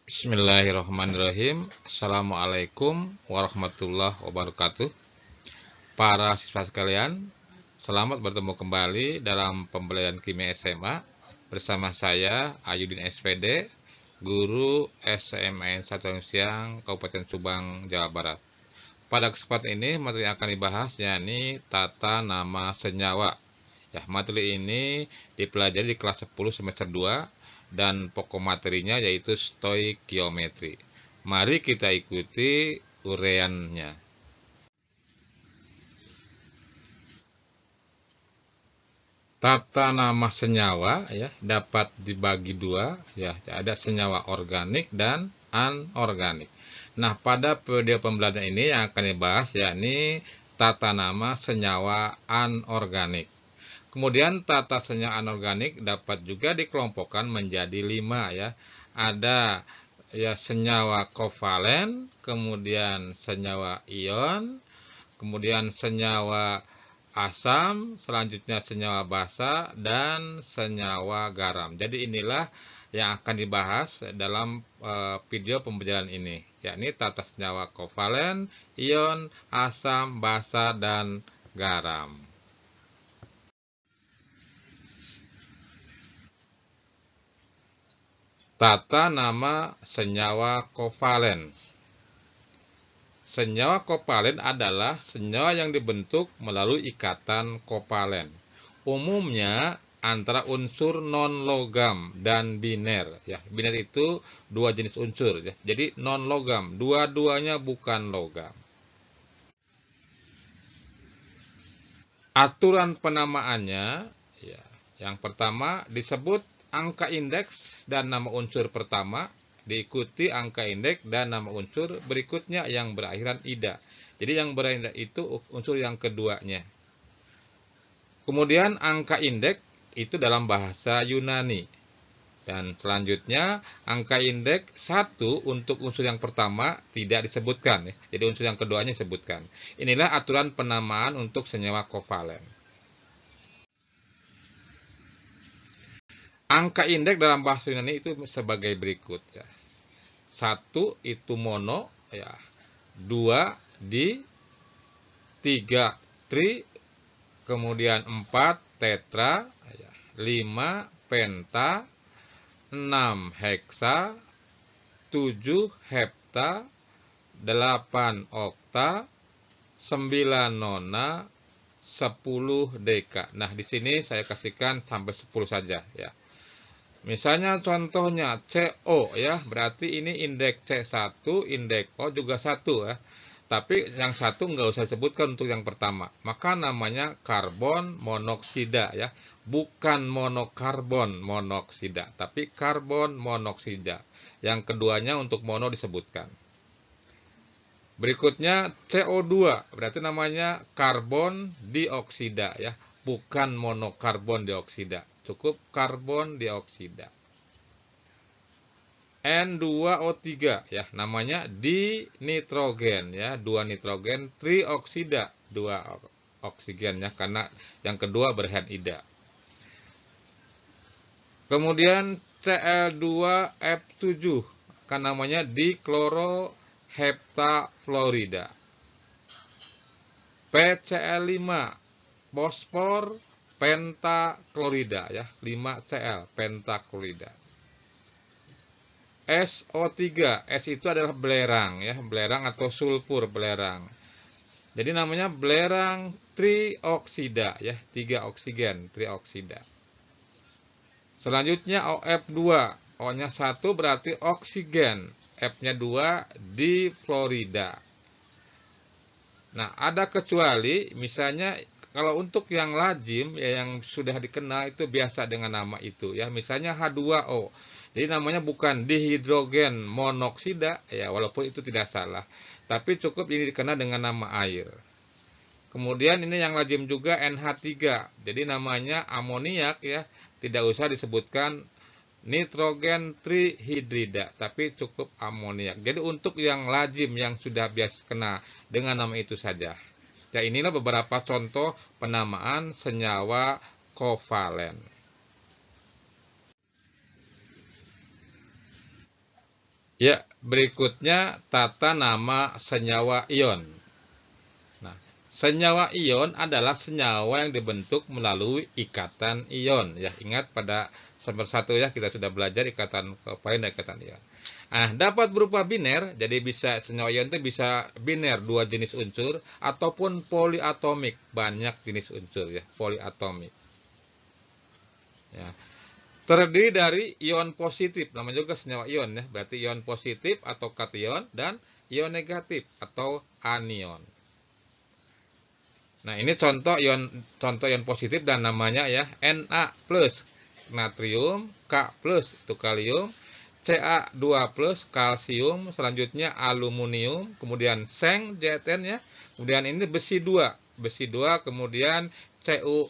Bismillahirrahmanirrahim. Assalamualaikum warahmatullahi wabarakatuh. Para siswa sekalian, selamat bertemu kembali dalam pembelajaran kimia SMA bersama saya Ayudin SPD, guru SMN Satuan Siang Kabupaten Subang, Jawa Barat. Pada kesempatan ini materi yang akan dibahas yakni tata nama senyawa. Ya, materi ini dipelajari di kelas 10 semester 2 dan pokok materinya yaitu stoikiometri. Mari kita ikuti uraiannya. Tata nama senyawa ya dapat dibagi dua ya, ada senyawa organik dan anorganik. Nah, pada video pembelajaran ini yang akan dibahas yakni tata nama senyawa anorganik. Kemudian tata senyawa anorganik dapat juga dikelompokkan menjadi 5 ya. Ada ya senyawa kovalen, kemudian senyawa ion, kemudian senyawa asam, selanjutnya senyawa basa, dan senyawa garam. Jadi inilah yang akan dibahas dalam video pembelajaran ini, yakni tata senyawa kovalen, ion, asam, basa, dan garam. Tata nama senyawa kovalen. Senyawa kovalen adalah senyawa yang dibentuk melalui ikatan kovalen. Umumnya antara unsur non-logam dan biner. Ya, biner itu dua jenis unsur. Ya. Jadi non-logam, dua-duanya bukan logam. Aturan penamaannya, ya, yang pertama disebut angka indeks dan nama unsur pertama, diikuti angka indeks dan nama unsur berikutnya yang berakhiran ida. Jadi yang berakhiran itu unsur yang keduanya. Kemudian angka indeks itu dalam bahasa Yunani. Dan selanjutnya angka indeks 1 untuk unsur yang pertama tidak disebutkan. Jadi unsur yang keduanya disebutkan. Inilah aturan penamaan untuk senyawa kovalen. Angka indeks dalam bahasa Yunani itu sebagai berikut ya. 1 itu mono ya. 2 di, 3 tri, kemudian 4 tetra ya. 5 penta, 6 heksa, 7 hepta, 8 okta, 9 nona, 10 deka. Nah, di sini saya kasihkan sampai 10 saja ya. Misalnya contohnya CO ya, berarti ini indeks C1, indeks O juga 1 ya. Tapi yang satu nggak usah sebutkan untuk yang pertama. Maka namanya karbon monoksida ya. Bukan monokarbon monoksida, tapi karbon monoksida. Yang keduanya untuk mono disebutkan. Berikutnya CO2, berarti namanya karbon dioksida ya. Bukan monokarbon dioksida. Cukup karbon dioksida. N2O3 ya, namanya dinitrogen ya, 2 nitrogen trioksida, 2 oksigen ya, karena yang kedua berhydrida. Kemudian Cl2F7 kan namanya dikloroheptafluorida. PCl5 fosfor pentaklorida ya, 5Cl pentaklorida. SO3, S itu adalah belerang ya, belerang atau sulfur belerang. Jadi namanya belerang trioksida ya, 3 oksigen trioksida. Selanjutnya OF2, O-nya 1 berarti oksigen, F-nya 2 difluorida. Nah, ada kecuali misalnya kalau untuk yang lazim ya, yang sudah dikenal itu biasa dengan nama itu ya, misalnya H2O. Jadi namanya bukan dihidrogen monoksida ya, walaupun itu tidak salah, tapi cukup ini dikenal dengan nama air. Kemudian ini yang lazim juga NH3. Jadi namanya amoniak ya, tidak usah disebutkan nitrogen trihidrida, tapi cukup amoniak. Jadi untuk yang lazim yang sudah biasa kena dengan nama itu saja. Ya, inilah beberapa contoh penamaan senyawa kovalen. 1. Ya, berikutnya tata nama senyawa ion. Nah, senyawa ion adalah senyawa yang dibentuk melalui ikatan ion. Ya, ingat pada semester 1 ya kita sudah belajar ikatan kovalent dan ikatan ion. Nah, dapat berupa biner, jadi bisa senyawa ion itu bisa biner, dua jenis unsur, ataupun poliatomik, banyak jenis unsur ya, poliatomik. Ya. Terdiri dari ion positif, namanya juga senyawa ion ya, berarti ion positif atau kation dan ion negatif atau anion. Nah, ini contoh ion positif dan namanya ya Na plus natrium, K plus itu kalium, Ca2 plus kalsium, selanjutnya aluminium, kemudian seng Zn ya. Kemudian ini besi 2, kemudian Cu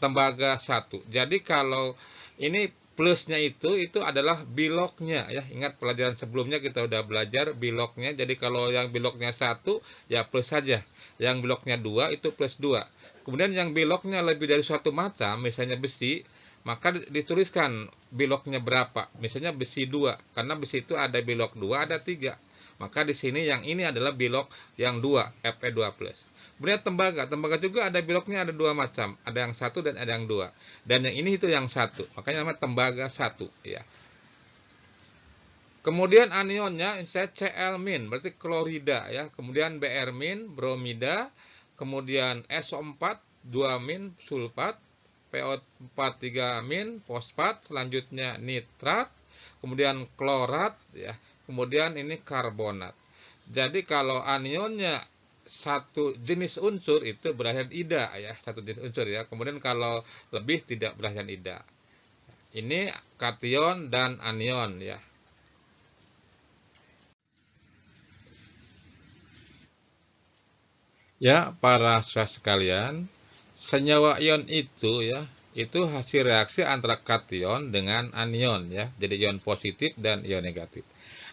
tembaga 1. Jadi kalau ini plusnya itu adalah biloknya ya. Ingat pelajaran sebelumnya kita udah belajar biloknya. Jadi kalau yang biloknya 1 ya plus saja. Yang biloknya 2 itu plus 2. Kemudian yang biloknya lebih dari suatu macam, misalnya besi, maka dituliskan biloknya berapa. Misalnya besi 2, karena besi itu ada bilok 2, ada 3. Maka di sini yang ini adalah bilok yang 2, Fe2+. Kemudian tembaga juga ada biloknya, ada 2 macam. Ada yang 1 dan ada yang 2. Dan yang ini itu yang 1. Makanya namanya tembaga 1 ya. Kemudian anionnya saya Cl-, berarti klorida ya. Kemudian Br-, bromida. Kemudian SO4, 2- sulfat. PO4, 3- fosfat. Selanjutnya nitrat. Kemudian klorat ya. Kemudian ini karbonat. Jadi kalau anionnya satu jenis unsur itu berakhir ida ya, satu jenis unsur ya. Kemudian kalau lebih tidak berakhir ida. Ini kation dan anion ya. Ya, para siswa sekalian, senyawa ion itu ya, itu hasil reaksi antara kation dengan anion ya. Jadi ion positif dan ion negatif.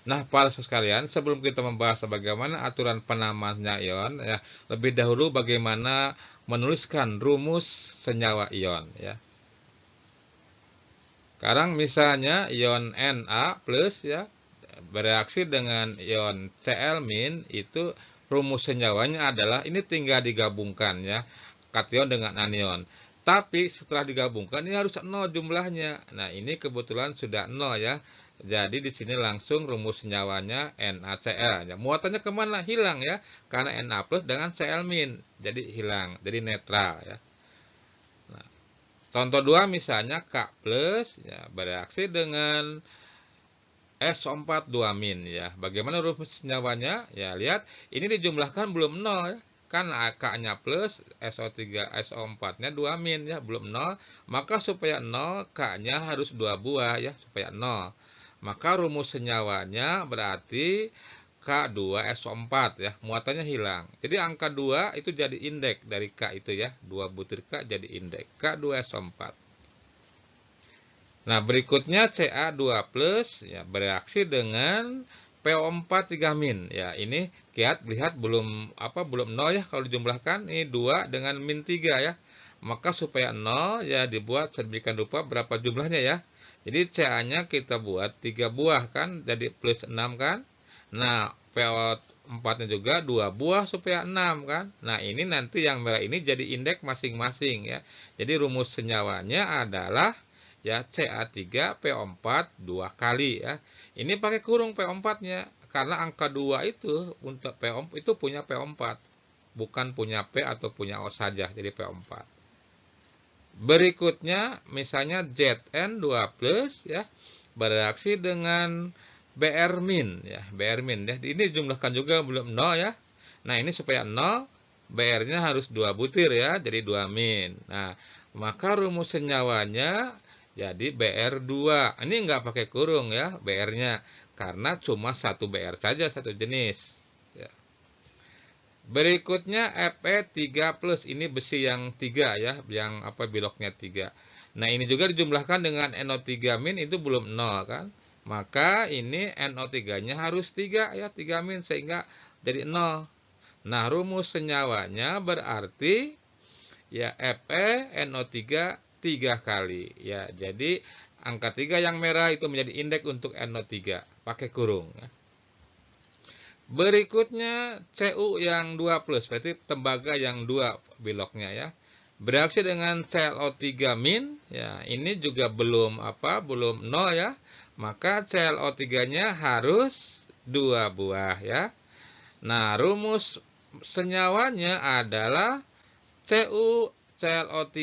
Nah, para siswa sekalian, sebelum kita membahas bagaimana aturan penamaannya ion ya, lebih dahulu bagaimana menuliskan rumus senyawa ion ya. Sekarang misalnya ion Na plus ya bereaksi dengan ion Cl- itu rumus senyawanya adalah ini tinggal digabungkan ya, kation dengan anion. Tapi setelah digabungkan ini harus 0 jumlahnya. Nah, ini kebetulan sudah 0 ya. Jadi di sini langsung rumus senyawanya NaCl. Ya, muatannya kemana? Hilang ya. Karena Na plus dengan Cl-. Jadi hilang. Jadi netral ya. Nah, contoh 2 misalnya K plus ya bereaksi dengan SO4 2- ya. Bagaimana rumus senyawanya? Ya, lihat ini dijumlahkan belum 0 ya. Kan K-nya plus, SO3 SO4-nya 2- ya, belum 0. Maka supaya 0 K-nya harus 2 buah ya, supaya 0. Maka rumus senyawanya berarti K2SO4 ya, muatannya hilang. Jadi angka 2 itu jadi indeks dari K itu ya, 2 butir K jadi indeks K2SO4. Nah, berikutnya Ca2 plus ya bereaksi dengan PO4 3- ya. Ini lihat belum 0 ya kalau dijumlahkan. Ini 2 dengan -3 ya. Maka supaya 0 ya dibuat sedemikian rupa berapa jumlahnya ya. Jadi Ca-nya kita buat 3 buah kan jadi plus 6 kan. Nah, PO4-nya juga 2 buah supaya 6 kan. Nah, ini nanti yang merah ini jadi indeks masing-masing ya. Jadi rumus senyawanya adalah ya Ca3 PO4 2 kali ya. Ini pakai kurung PO4-nya karena angka 2 itu untuk PO itu punya PO4, bukan punya P atau punya O saja, jadi PO4. Berikutnya misalnya Zn2 plus ya bereaksi dengan Br- ya, Br- ya. Ini jumlahkan juga belum 0 ya. Nah, ini supaya 0 Br-nya harus 2 butir ya, jadi 2-. Nah, maka rumus senyawanya jadi Br2. Ini enggak pakai kurung ya, Br-nya. Karena cuma satu Br saja, satu jenis. Ya. Berikutnya Fe3 plus. Ini besi yang 3 ya, yang biloknya 3. Nah, ini juga dijumlahkan dengan NO3- itu belum 0 kan. Maka ini NO3-nya harus 3 ya, 3- sehingga jadi 0. Nah, rumus senyawanya berarti ya Fe NO3 3 kali ya. Jadi Angka 3 yang merah itu menjadi indeks untuk NO3, pakai kurung. Ya. Berikutnya Cu yang 2+, berarti tembaga yang 2 biloknya ya. Bereaksi dengan ClO3 min, ya ini juga belum belum 0 ya. Maka ClO3-nya harus 2 buah ya. Nah, rumus senyawanya adalah Cu ClO3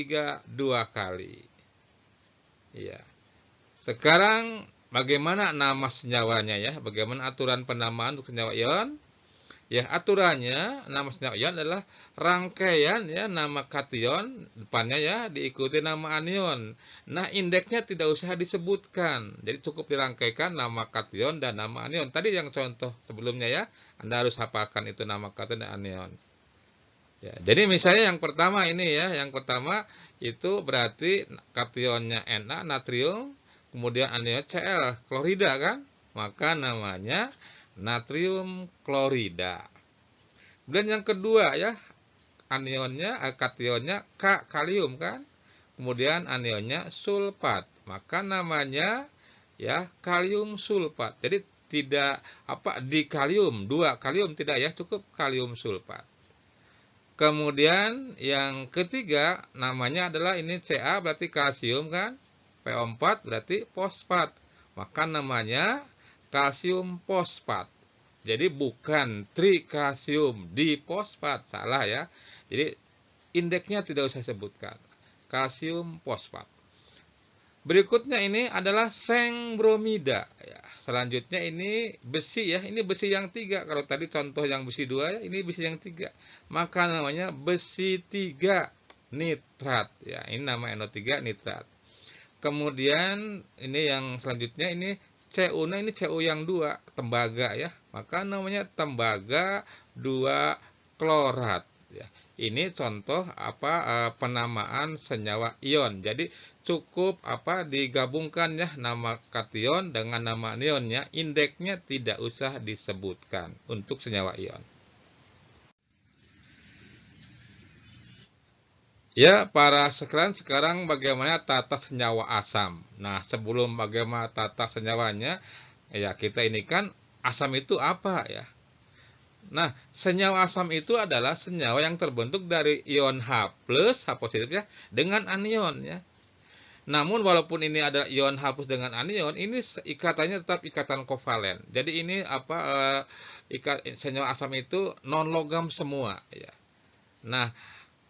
2 kali. Ya. Sekarang bagaimana nama senyawanya ya? Bagaimana aturan penamaan untuk senyawa ion? Ya, aturannya nama senyawa ion adalah rangkaian ya nama kation depannya ya diikuti nama anion. Nah, indeksnya tidak usah disebutkan. Jadi cukup dirangkaikan nama kation dan nama anion. Tadi yang contoh sebelumnya ya, Anda harus hafalkan itu nama kation dan anion. Ya, jadi misalnya yang pertama ini ya, yang pertama itu berarti kationnya Na natrium, kemudian anionnya Cl klorida kan, maka namanya natrium klorida. Kemudian yang kedua ya, anionnya kationnya K kalium kan, kemudian anionnya sulfat, maka namanya ya kalium sulfat. Jadi tidak dikalium, 2 kalium tidak ya, cukup kalium sulfat. Kemudian yang ketiga namanya adalah ini Ca berarti kalsium kan, PO4 berarti fosfat, maka namanya kalsium fosfat. Jadi bukan trikalsium difosfat, salah ya. Jadi indeksnya tidak usah sebutkan, kalsium fosfat. Berikutnya ini adalah seng bromida. Ya, selanjutnya ini besi ya. Ini besi yang 3. Kalau tadi contoh yang besi 2 ya, ini besi yang 3. Maka namanya besi 3 nitrat. Ya, ini nama NO3 nitrat. Kemudian ini yang selanjutnya ini Cu. Nah, ini Cu yang 2, tembaga ya. Maka namanya tembaga 2 klorat. Ya, ini contoh penamaan senyawa ion. Jadi cukup digabungkan ya nama kation dengan nama anionnya, indeksnya tidak usah disebutkan untuk senyawa ion. Ya, para sekalian, sekarang bagaimana tata senyawa asam. Nah, sebelum bagaimana tata senyawanya, ya kita ini kan asam itu apa ya? Nah, senyawa asam itu adalah senyawa yang terbentuk dari ion H+, H positif ya, dengan anion ya. Namun walaupun ini ada ion H+ dengan anion, ini ikatannya tetap ikatan kovalen. Jadi ini senyawa asam itu non logam semua ya. Nah,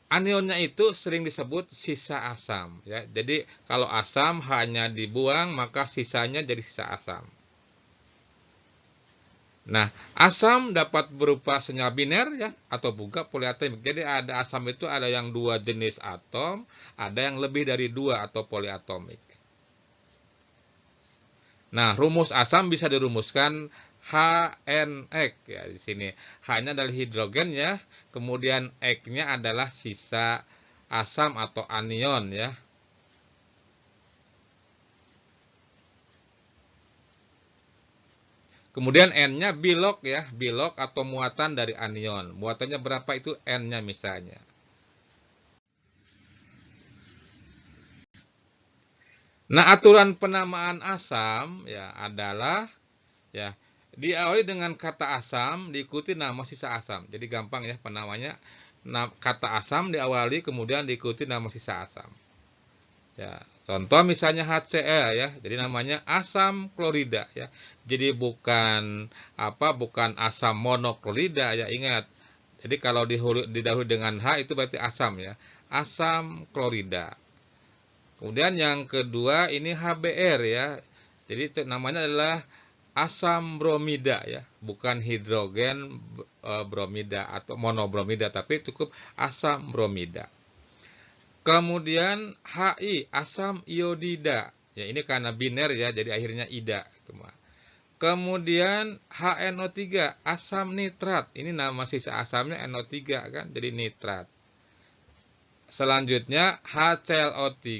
anionnya itu sering disebut sisa asam ya. Jadi kalau asam hanya dibuang maka sisanya jadi sisa asam. Nah, asam dapat berupa senyawa biner ya atau juga poliatomik. Jadi ada asam itu ada yang 2 jenis atom, ada yang lebih dari 2 atau poliatomik. Nah, rumus asam bisa dirumuskan HNX ya di sini. H-nya adalah hidrogen ya, kemudian X-nya adalah sisa asam atau anion ya. Kemudian N-nya bilok ya, bilok atau muatan dari anion. Muatannya berapa itu N-nya misalnya. Nah, aturan penamaan asam ya adalah ya diawali dengan kata asam diikuti nama sisa asam. Jadi gampang ya penamanya. Kata asam diawali kemudian diikuti nama sisa asam. Ya, contoh misalnya HCl ya. Jadi namanya asam klorida ya. Jadi bukan bukan asam monoklorida ya, ingat. Jadi kalau didahului dengan H itu berarti asam ya. Asam klorida. Kemudian yang kedua ini HBr ya. Jadi itu namanya adalah asam bromida ya, bukan hidrogen bromida atau monobromida, tapi cukup asam bromida. Kemudian Hi, asam iodida. Ya, ini karena biner ya, jadi akhirnya ida. Kemudian HNO3, asam nitrat. Ini nama sisa asamnya NO3 kan, jadi nitrat. Selanjutnya HClO3,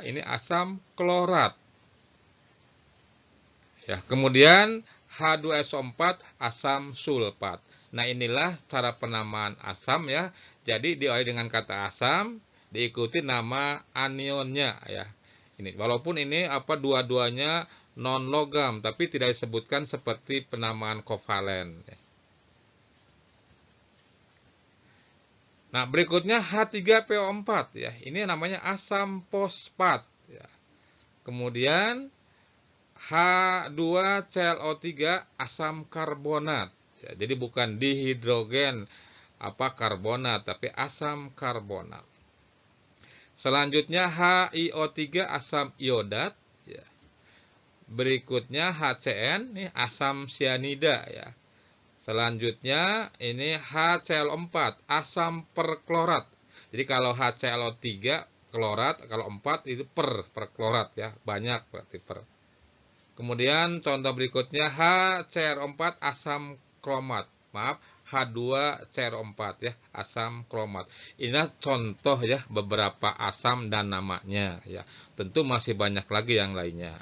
ini asam klorat. Ya, kemudian H2SO4 asam sulfat. Nah, inilah cara penamaan asam ya. Jadi diawali dengan kata asam, diikuti nama anionnya ya. Ini walaupun ini dua-duanya non logam, tapi tidak disebutkan seperti penamaan kovalen. Nah, berikutnya H3PO4 ya. Ini namanya asam fosfat ya. Kemudian H2ClO3 asam karbonat. Ya, jadi bukan dihidrogen karbonat, tapi asam karbonat. Selanjutnya HiO3 asam iodat ya. Berikutnya HCN nih asam sianida ya. Selanjutnya ini HCl4 asam perklorat. Jadi kalau HClO3 klorat, kalau 4 itu perklorat ya, banyak berarti per. Kemudian contoh berikutnya HCl4 asam kromat. Maaf, H2CR4 ya, asam kromat. Inilah contoh ya beberapa asam dan namanya ya. Tentu masih banyak lagi yang lainnya.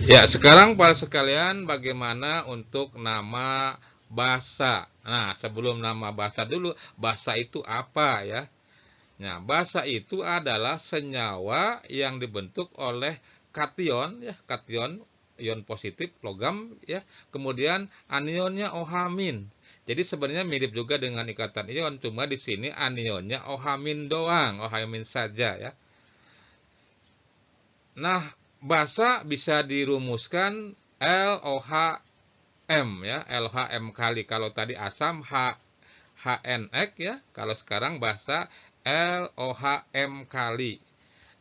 Ya, sekarang para sekalian bagaimana untuk nama basa. Nah, sebelum nama basa dulu, basa itu apa ya? Nah, basa itu adalah senyawa yang dibentuk oleh kation ya, kation ion positif logam ya, kemudian anionnya OH-. Jadi sebenarnya mirip juga dengan ikatan ion, cuma di sini anionnya OH- doang, OH- saja ya. Nah, basa bisa dirumuskan LOHM ya, LOHM kali. Kalau tadi asam HNX ya, kalau sekarang basa LOHM kali.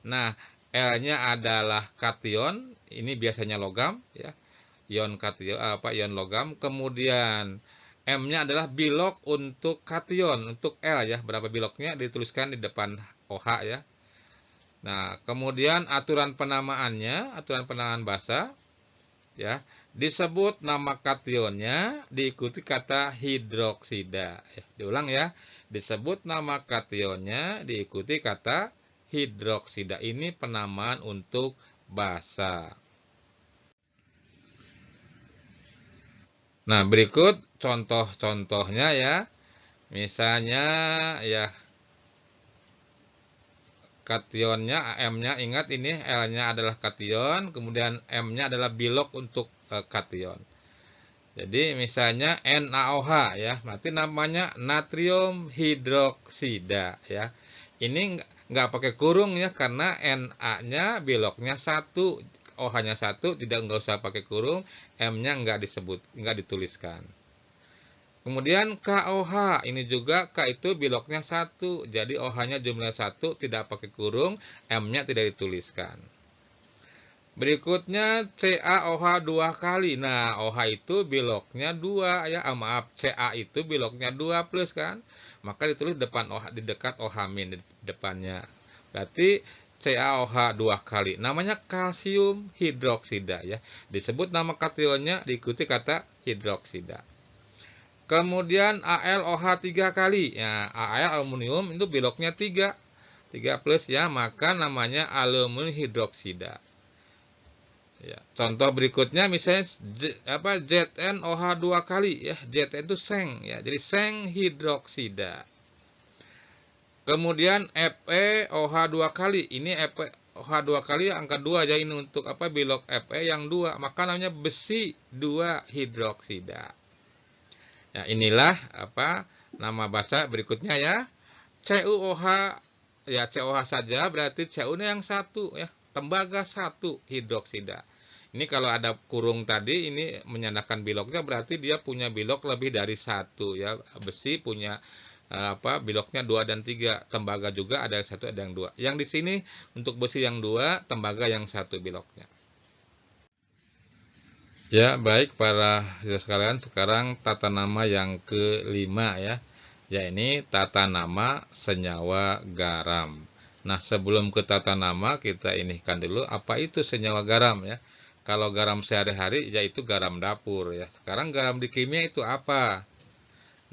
Nah, L-nya adalah kation, ini biasanya logam ya. Ion kation ion logam, kemudian M-nya adalah bilok untuk kation, untuk L ya, berapa biloknya dituliskan di depan OH ya. Nah, kemudian aturan penamaannya, aturan penamaan basa ya, disebut nama kationnya diikuti kata hidroksida. Diulang ya, disebut nama kationnya diikuti kata hidroksida. Ini penamaan untuk basa. Nah, berikut contoh-contohnya ya. Misalnya ya, kationnya M-nya, ingat ini L-nya adalah kation, kemudian M-nya adalah bilok untuk kation. Jadi misalnya NaOH ya, berarti namanya natrium hidroksida ya. Ini nggak pakai kurung ya, karena Na-nya biloknya 1, OH-nya 1, nggak usah pakai kurung, M-nya nggak dituliskan. Kemudian KOH, ini juga K itu biloknya 1, jadi OH-nya jumlah 1, tidak pakai kurung, M-nya tidak dituliskan. Berikutnya CaOH 2 kali. Nah, OH itu biloknya 2 ya, maaf, Ca itu biloknya 2 plus kan. Maka ditulis depan OH, di dekat OH- di depannya. Berarti CaOH 2 kali. Namanya kalsium hidroksida ya. Disebut nama kationnya diikuti kata hidroksida. Kemudian AlOH 3 kali. Ya, Al aluminium itu biloknya 3. 3 plus ya, maka namanya aluminium hidroksida. Ya, contoh berikutnya misalnya ZnOH 2 kali ya. Zn itu seng ya. Jadi seng hidroksida. Kemudian FeOH 2 kali. Ini FeOH 2 kali angka 2 ya, ini untuk bilok Fe yang 2, maka namanya besi 2 hidroksida. Ya, inilah nama basa berikutnya ya. CuOH ya, COH saja berarti Cu-nya yang 1 ya. Tembaga 1 hidroksida. Ini kalau ada kurung tadi, ini menyandakan biloknya, berarti dia punya bilok lebih dari 1 ya. Besi punya biloknya 2 dan 3. Tembaga juga ada yang 1, ada yang 2. Yang di sini untuk besi yang 2, tembaga yang 1 biloknya. Ya, baik para siswa sekalian, sekarang tata nama yang kelima ya. Ya, ini tata nama senyawa garam. Nah, sebelum ke tata nama, kita inihkan dulu apa itu senyawa garam ya. Kalau garam sehari-hari yaitu garam dapur ya. Sekarang garam di kimia itu apa?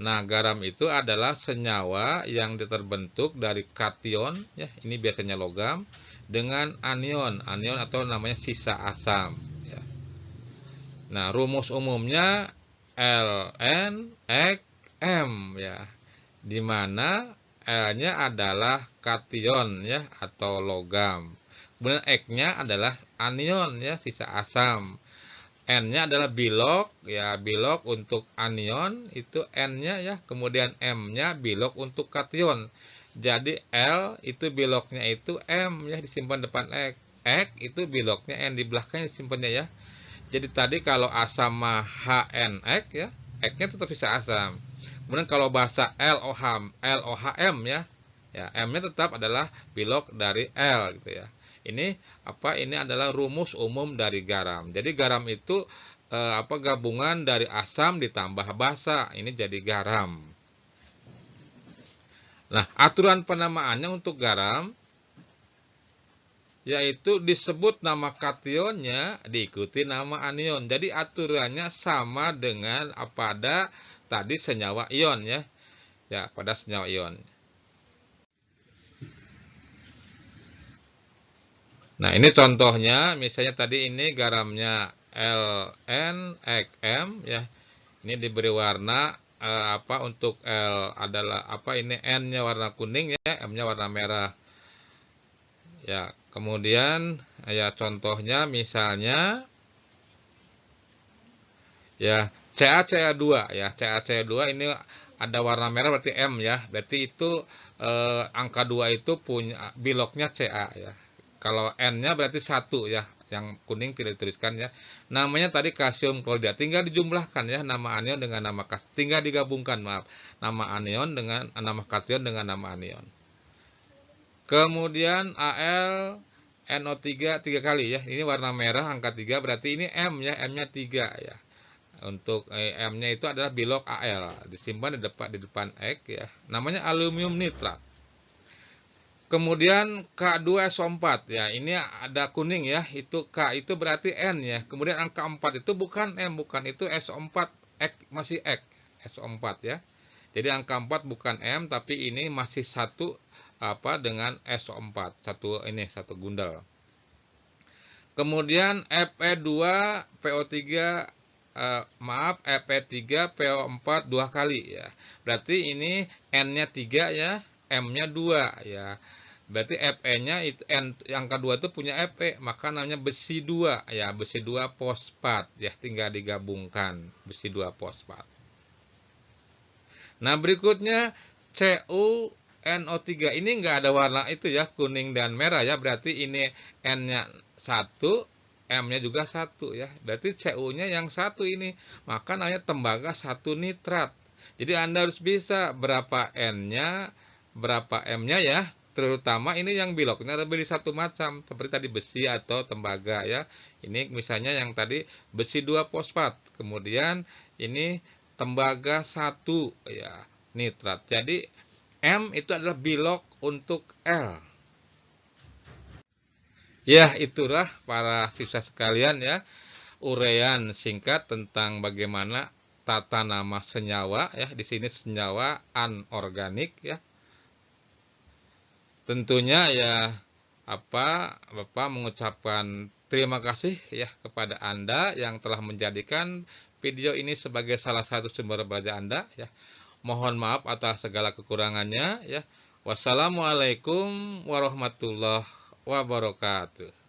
Nah, garam itu adalah senyawa yang terbentuk dari kation ya, ini biasanya logam, dengan anion atau namanya sisa asam. Nah, rumus umumnya Ln X M ya, di mana L-nya adalah kation ya atau logam. Kemudian X-nya adalah anion ya, sisa asam. N-nya adalah bilog ya, bilog untuk anion itu N-nya ya. Kemudian M-nya bilog untuk kation. Jadi L itu bilognya itu M ya, disimpan depan X. X itu bilognya N, di belakangnya disimpannya ya. Jadi tadi kalau asam mah HNX ya, X-nya tetap sisa asam. Kemudian kalau bahasa LOHM ya, M-nya tetap adalah bilog dari L gitu ya. Ini apa? Ini adalah rumus umum dari garam. Jadi garam itu gabungan dari asam ditambah basa. Ini jadi garam. Nah, aturan penamaannya untuk garam yaitu disebut nama kationnya diikuti nama anion. Jadi aturannya sama dengan pada tadi senyawa ion ya. Ya, pada senyawa ion. Nah, ini contohnya, misalnya tadi ini garamnya LNXM ya. Ini diberi warna untuk L adalah ini N-nya warna kuning ya, M-nya warna merah. Ya, kemudian ya contohnya misalnya ya CaCa2 ya. CaCa2 ini ada warna merah berarti M ya. Berarti itu angka 2 itu punya bilognya Ca ya. Kalau N-nya berarti 1 ya, yang kuning tidak dituliskan ya. Namanya tadi kalsium klorida, tinggal dijumlahkan ya, nama anion dengan nama kation, tinggal digabungkan, maaf. Nama anion dengan nama kation dengan nama anion. Kemudian Al NO3 3 kali ya. Ini warna merah angka 3 berarti ini M ya, M-nya 3 ya. Untuk M-nya itu adalah bilog Al, disimpan di depan X ya. Namanya aluminium nitrat. Kemudian K2SO4 ya, ini ada kuning ya, itu K itu berarti N ya. Kemudian angka 4 itu bukan M, bukan, itu SO4, X masih X, SO4 ya. Jadi angka 4 bukan M, tapi ini masih satu dengan SO4, satu gundal. Kemudian Fe2PO3 Fe3 PO4 2 kali ya. Berarti ini N-nya 3 ya, M-nya 2 ya. Berarti Fe-nya itu yang kedua itu punya Fe, maka namanya besi 2 ya, besi 2 fosfat ya, tinggal digabungkan besi 2 fosfat. Nah, berikutnya CuNO3. Ini enggak ada warna itu ya, kuning dan merah ya, berarti ini N-nya 1, M-nya juga 1 ya. Berarti Cu-nya yang 1 ini, maka namanya tembaga 1 nitrat. Jadi Anda harus bisa berapa N-nya, berapa M-nya ya. Terutama ini yang bilognya lebih dari satu macam, seperti tadi besi atau tembaga ya. Ini misalnya yang tadi besi 2 fosfat. Kemudian ini tembaga 1 ya, nitrat. Jadi M itu adalah bilog untuk L. Ya, itulah para siswa sekalian ya, uraian singkat tentang bagaimana tata nama senyawa ya. Di sini senyawa anorganik ya. Tentunya ya Bapak mengucapkan terima kasih ya kepada Anda yang telah menjadikan video ini sebagai salah satu sumber belajar Anda ya. Mohon maaf atas segala kekurangannya ya. Wassalamualaikum warahmatullahi wabarakatuh.